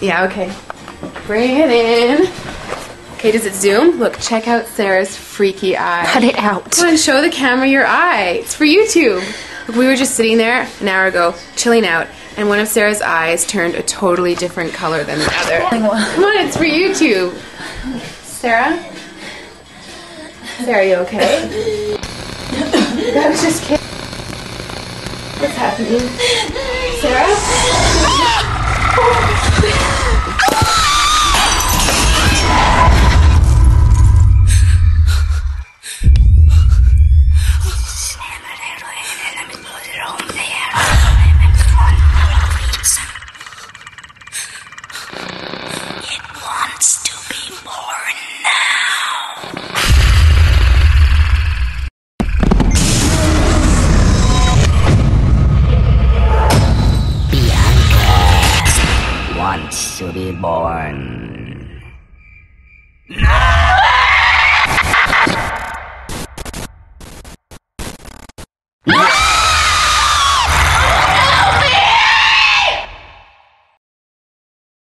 Yeah, okay. Bring it in. Okay, does it zoom? Look, check out Sarah's freaky eye. Cut it out. Come on, show the camera your eye. It's for YouTube. Look, we were just sitting there an hour ago, chilling out, and one of Sarah's eyes turned a totally different color than the other. Come on, it's for YouTube. Sarah? Sarah, are you okay? I was just kidding. What's happening? Sarah? It wants to be born now. Bianca wants to be born